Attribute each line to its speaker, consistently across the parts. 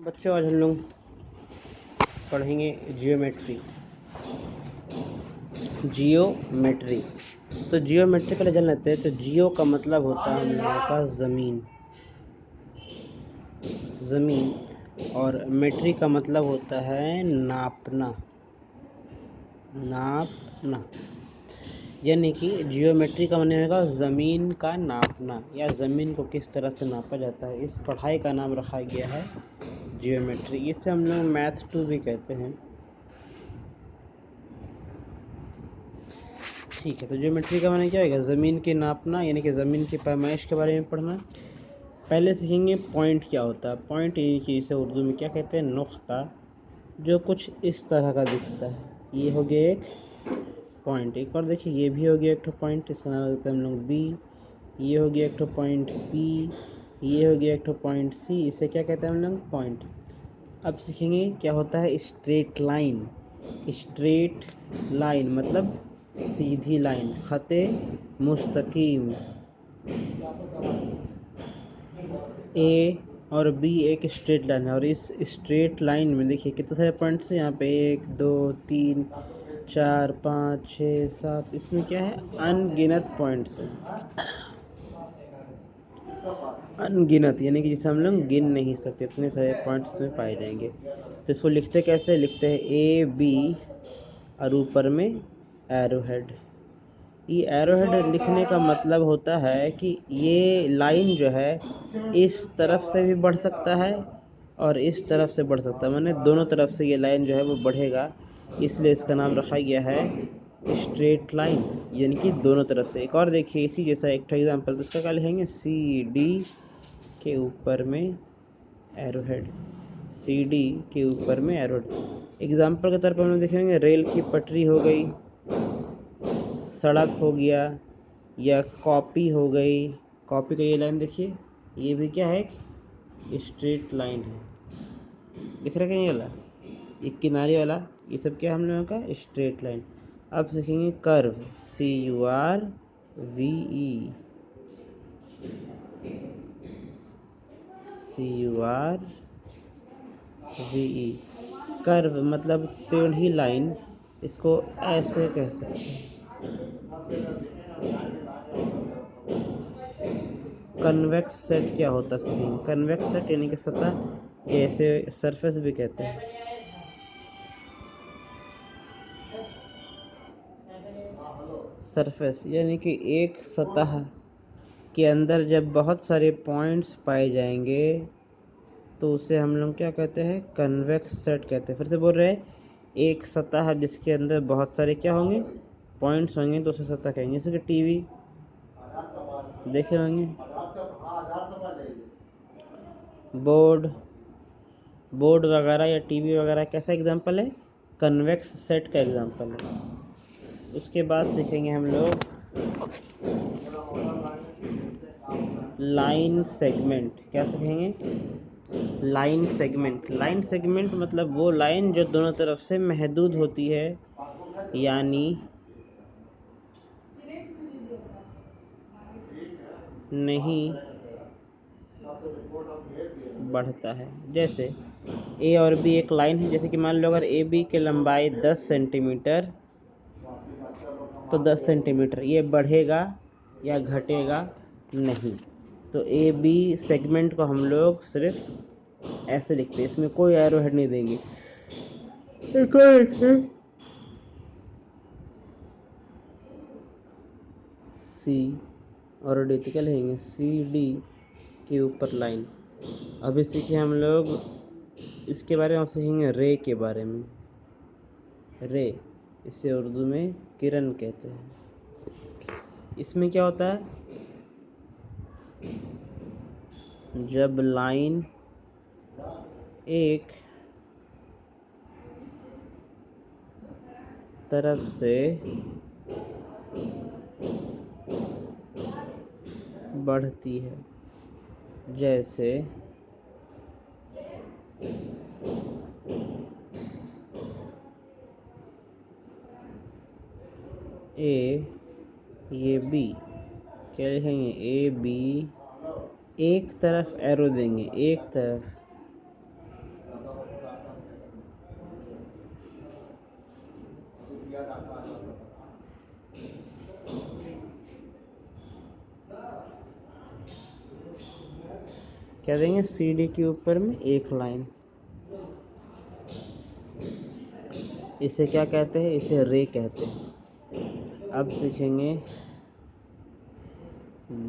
Speaker 1: बच्चों, आज हम लोग पढ़ेंगे जियोमेट्री। जियोमेट्री तो जियोमेट्री पहले जान लेते हैं। तो जियो का मतलब होता है हम लोगों का ज़मीन, और मेट्री का मतलब होता है नापना। यानी कि जियोमेट्री का मतलब होगा ज़मीन का नापना, या ज़मीन को किस तरह से नापा जाता है। इस पढ़ाई का नाम रखा गया है जियोमेट्री। इसे हम लोग मैथ 2 भी कहते हैं। ठीक है, तो जियोमेट्री का माने क्या होगा? ज़मीन के नापना, यानी कि ज़मीन की पैमाइश के बारे में पढ़ना। पहले सीखेंगे पॉइंट क्या होता है। पॉइंट यानी कि इसे उर्दू में क्या कहते हैं? नुक्ता, जो कुछ इस तरह का दिखता है। ये हो गया एक पॉइंट। एक और देखिए, ये भी हो गया एक तो पॉइंट, इसका नाम देते हैं हम लोग बी। ये हो गया एक तो पॉइंट पी। ये हो गया एक तो पॉइंट सी। इसे क्या कहते हैं हम लोग? पॉइंट। अब सीखेंगे क्या होता है स्ट्रेट लाइन। स्ट्रेट लाइन मतलब सीधी लाइन, खते मुस्तकीम। ए और बी एक स्ट्रेट लाइन है, और इस स्ट्रेट लाइन में देखिए कितने सारे पॉइंट्स हैं यहाँ पे। 1 2 3 4 5 6 7। इसमें क्या है? अनगिनत पॉइंट्स हैं। अनगिनत यानी कि जिसे हम लोग गिन नहीं सकते, इतने सारे पॉइंट्स में पाए जाएंगे। तो इसको लिखते कैसे? लिखते हैं ए बी और ऊपर में एरो हेड। ये एरो हेड लिखने का मतलब होता है कि ये लाइन जो है इस तरफ से भी बढ़ सकता है और इस तरफ से बढ़ सकता है, माने दोनों तरफ से ये लाइन जो है वो बढ़ेगा। इसलिए इसका नाम रखा गया है स्ट्रेट लाइन, यानी कि दोनों तरफ से। एक और देखिए इसी जैसा एक एग्जांपल, तो इसका क्या लिखेंगे? सी डी के ऊपर में एरो हेड। सी डी के ऊपर में एरो हेड। एग्जाम्पल के तौर पर हम लोग देखेंगे रेल की पटरी हो गई, सड़क हो गया, या कॉपी हो गई। कॉपी का ये लाइन देखिए, ये भी क्या है? एक स्ट्रेट लाइन है। दिख रहा है क्या ये वाला? ये किनारे वाला, ये सब क्या हम लोगों का? Straight line. अब सीखेंगे कर्व। CURVE। CURVE कर्व मतलब टेढ़ी लाइन। इसको ऐसे कह सकते हैं। कन्वेक्स सेट क्या होता है? कन्वेक्स सेट यानी कि सतह, ऐसे सरफेस भी कहते हैं। सरफेस यानी कि एक सतह के अंदर जब बहुत सारे पॉइंट्स पाए जाएंगे तो उसे हम लोग क्या कहते हैं? कन्वेक्स सेट कहते हैं। फिर से बोल रहे हैं, एक सतह जिसके अंदर बहुत सारे क्या होंगे? पॉइंट्स होंगे, तो उसे सतह कहेंगे। जैसे कि टीवी देखे होंगे, बोर्ड वगैरह या टीवी वगैरह कैसा एग्जांपल है? कन्वेक्स सेट का एग्जांपल है। उसके बाद सीखेंगे हम लोग लाइन सेगमेंट। क्या सीखेंगे? लाइन सेगमेंट मतलब वो लाइन जो दोनों तरफ से महदूद होती है, यानी नहीं बढ़ता है। जैसे ए और बी एक लाइन है, जैसे कि मान लो अगर ए बी की लंबाई 10 सेंटीमीटर, तो 10 सेंटीमीटर ये बढ़ेगा या घटेगा नहीं। तो ए बी सेगमेंट को हम लोग सिर्फ ऐसे लिखते हैं, इसमें कोई एरो हेड नहीं देंगे। सी और डी, तो क्या लिखेंगे? सी डी के ऊपर लाइन। अभी सीखे हम लोग इसके बारे में। आप सीखेंगे रे के बारे में। रे, इसे उर्दू में किरण कहते हैं। इसमें क्या होता है? जब लाइन एक तरफ से बढ़ती है, जैसे ए, ये बी, क्या लिखेंगे? AB एक तरफ एरो देंगे, एक तरफ। कह देंगे सी डी के ऊपर में एक लाइन, इसे क्या कहते हैं, इसे रे कहते हैं। अब सीखेंगे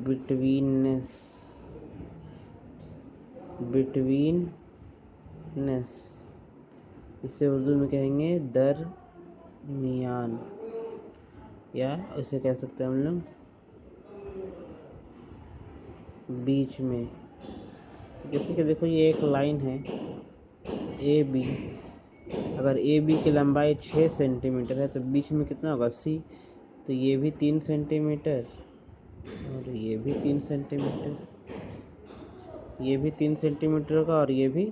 Speaker 1: बिटवीननेस, बिटवीननेस इसे उर्दू में कहेंगे दरमियान, या इसे कह सकते हैं हम लोग बीच में। जैसे कि देखो ये एक लाइन है ए बी, अगर ए बी की लंबाई 6 सेंटीमीटर है तो बीच में कितना होगा सी, तो ये भी 3 सेंटीमीटर और ये भी 3 सेंटीमीटर, ये भी 3 सेंटीमीटर होगा और ये भी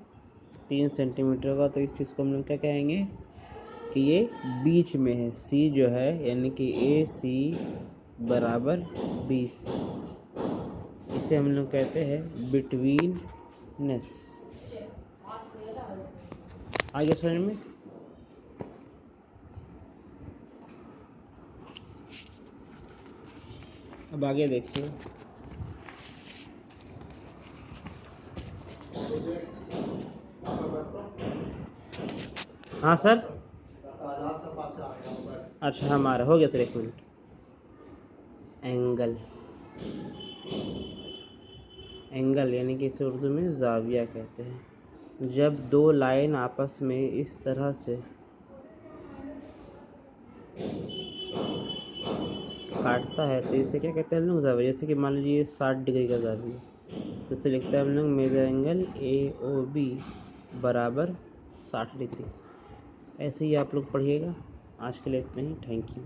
Speaker 1: 3 सेंटीमीटर होगा। तो इस चीज़ को हम लोग क्या कहेंगे कि ये बीच में है, सी जो है यानी कि ए सी बराबर 20, इसे हम लोग कहते हैं बिटवीननेस। आगे समझ में? अब आगे देखिए, हाँ सर, अच्छा हमारा हो गया सर, 1 मिनट। एंगल, एंगल यानी कि इसे उर्दू में जाविया कहते हैं। जब दो लाइन आपस में इस तरह से काटता है तो इसे क्या कहते हैं हम लोग, जाविया। जैसे कि मान लीजिए 60 डिग्री का जाविया, तो इसे लिखते हैं हम लोग major angle A O B बराबर 60 डिग्री। ऐसे ही आप लोग पढ़िएगा। आज के लिए इतना ही, थैंक यू।